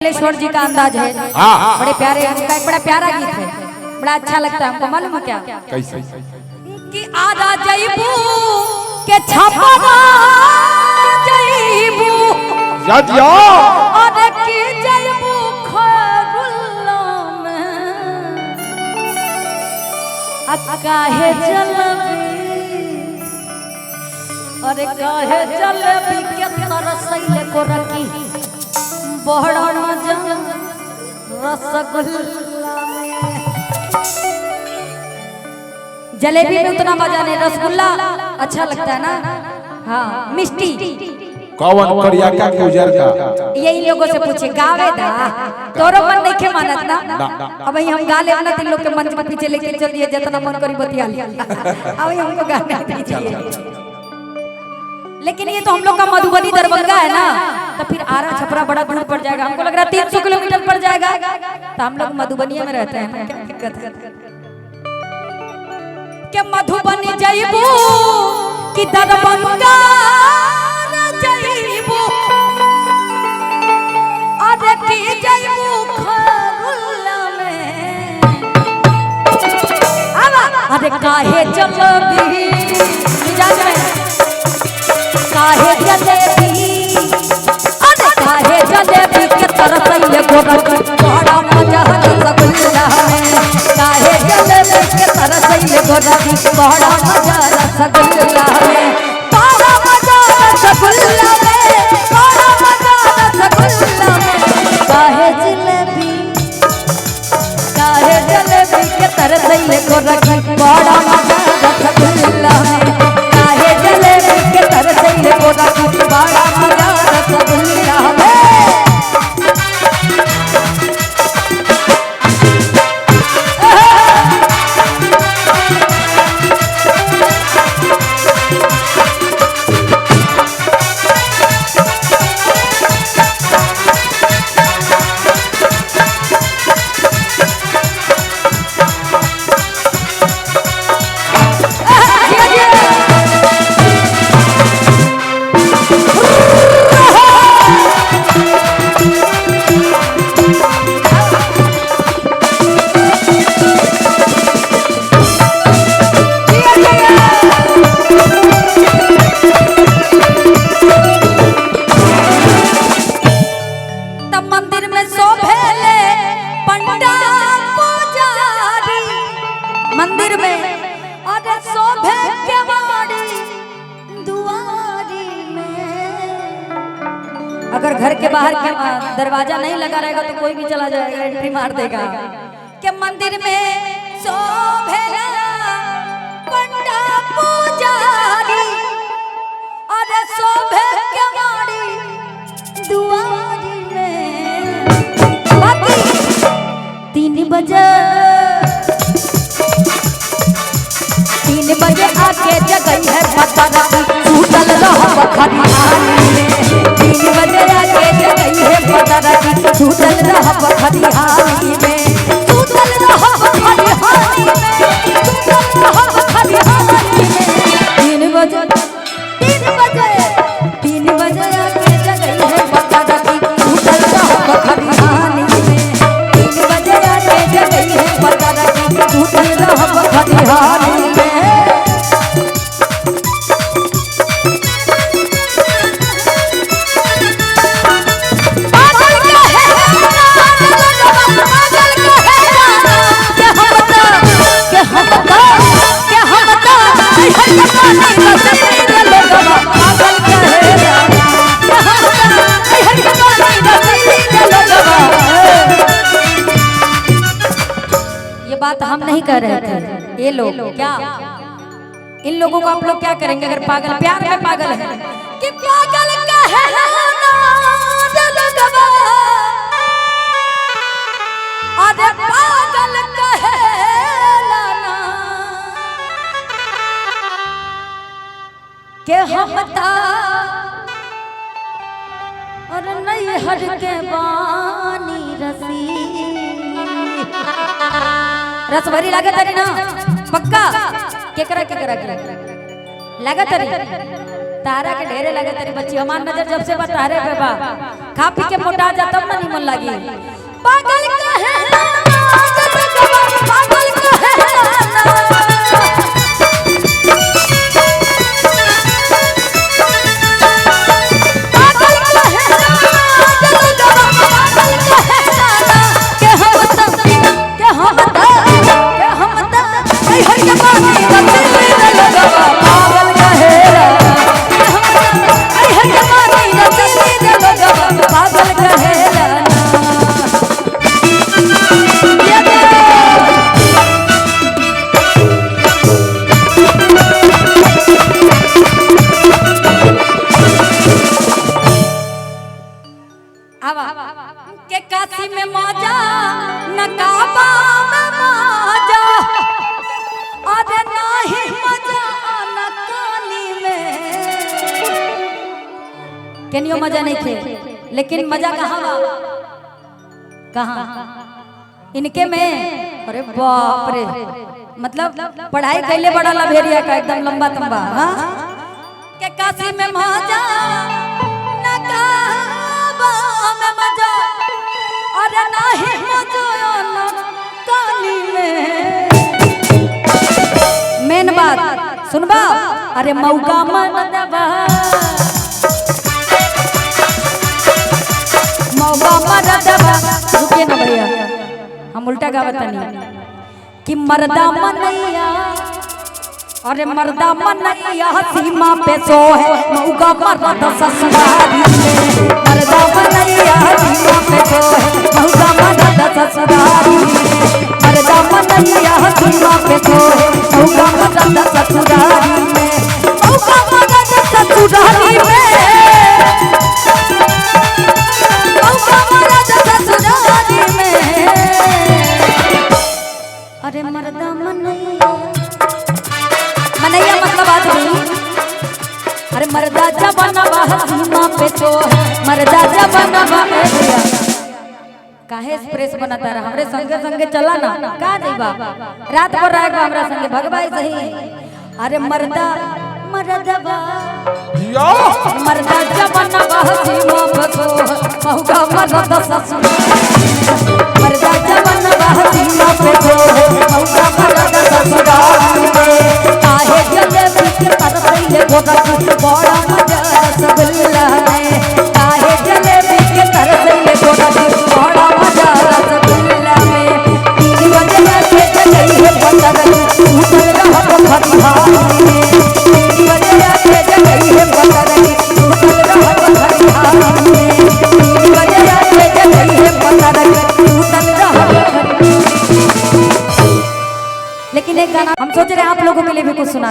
कमलेश्वर जी का अंदाज है। बड़े प्यारे, उनका एक बड़ा प्यारा गीत है, बड़ा अच्छा लगता है हमको। मालूम है क्या कैसे कि आधा जईबू के छपरा जईबू याद या और की जईबू खरुल्ला में काहे चलबी और काहे चलबी के तरसैले को रखी बड़ा मजा रसगुल्ला में। जलेबी में उतना मजा नहीं, रसगुल्ला अच्छा लगता है ना। हाँ, मिष्टी कौन करिया का के उजर का यही लोगों से पूछे गावे दा तोरो मन नहीं के मानत ना। अब हम गा ले ना, तीन लोग के मन के पीछे लेके चल दिए, जितना मन करी बतिया लिया। अब हमको गाना दीजिए। लेकिन ये तो हम लोग का मधुबनी दरभंगा है ना, तो फिर आरा छपरा बड़ा दूर पड़ जाएगा। हमको लग रहा है 300 किलोमीटर पड़ जाएगा, तो हम लोग मधुबनी में रहते हैं। क्या दिक्कत है कि मधुबनी जईबू कि दरभंगा जईबू अरे की जईबू खरुल्ला में अरे काहे चलबी मिजाज में काहे जलेबी अरे काहे जलेबी के तरसैले गोरखी बड़ा मजा रसगुल्ला में। काहे जलेबी के तरसैले गोरखी बड़ा मजा रसगुल्ला में। बड़ा मजा रसगुल्ला में, बड़ा मजा रसगुल्ला में। काहे जलेबी के तरसैले गोरखी बड़ा मजा रसगुल्ला में। काहे जलेबी के तरसैले गोरखी बड़ा मजा रसगुल्ला में। मंदिर में और शोभे के बाड़ी दुआरी में। अगर घर के बाहर के दरवाजा नहीं लगा रहेगा तो कोई भी चला जाएगा, एंट्री मार देगा। कि मंदिर में शोभे पंडा पुजारी और शोभे के बाड़ी दुआरी में। बाकी 3 बजे आके जगई है पतरा टूटल रह खरिहानी में। 3 बजे आके जगई है पतरा टूटल रह खरिहानी में। टूटल रह खरिहानी में, टूटल रह खरिहानी में। 3 बजे आके जगई है पतरा टूटल रह खरिहानी में। 3 बजे आके जगई है पतरा टूटल रह खरिहानी में। ये बात हम नहीं कर रहे थे, ये लोग क्या, इन लोगों को आप लोग क्या करेंगे अगर पागल प्यार में पागल है कि पागल कहे अरे पागल कहे के हमता और नहीं हट के बानी रसी रसभरी लागत है ना पक्का केकरा के लागत है। त तारा के ढेरे लगे तेरी बच्ची हमार नजर जब से तारे पे बा खा पी के मोटा जा तब ना निमन लागी पागल कहे ना पागल कहे के काशी में मौजा नकाबा में मौजा अरे नहीं मजा नकाली में केनियो मजा नहीं थे लेकिन मजा कहाँ बा कहाँ इनके में अरे बाप रे मतलब पढ़ाई कैले बड़ा लभेरिया का एकदम लंबा तंबा हाँ के काशी में मौजा नकाबा में मजा अरे नहीं मजा काली में मेन बात सुनबा अरे मौका मन दबा मौका मन दबा रुकिए ना भैया हम उल्टा गावत नहीं कि मर्दा मनैया अरे मर्दा मनैया सीमा पे सो है मौका मर्द ससुराली में मर्दा मनैया सीमा पे सो है मौका मर्द ससुराली में मर्दा मनैया सीमा पे सो है मौका मर्द ससुराली में मौका मर्द ससुराली में मौका मर्द ससुराली में अरे मर्दा मनैया मनैया मतलब आदमी अरे मर्दा जवाना सीमा पे तो मर्दा जवाना भैया काहे एक्सप्रेस बनाता रहा हमरे संगे संगे चला ना का जइबा रात भर रहेगा हमरा संगे भगवाई सही अरे मर्दा मर्दबा मर्दा जवाना सीमा पे तो मौका मर्द ससुर मर्दा जवाना सीमा पे तो मौका मर्द ससुराली में काहे जले के तरसैले गोदक बड़ा मजा रसगुल्ला में काहे जले के तरसैले गोदक बड़ा मजा रसगुल्ला में 3 बजे के जगई है बंदर उतर रहा खरिहानी में 3 बजे के जगई है बंदर उतर रहा खरिहानी में 3 बजे के जगई है बंदर उतर रहा। लेकिन एक गाना हम सोच रहे हैं आप लोगों के लिए भी कुछ सुना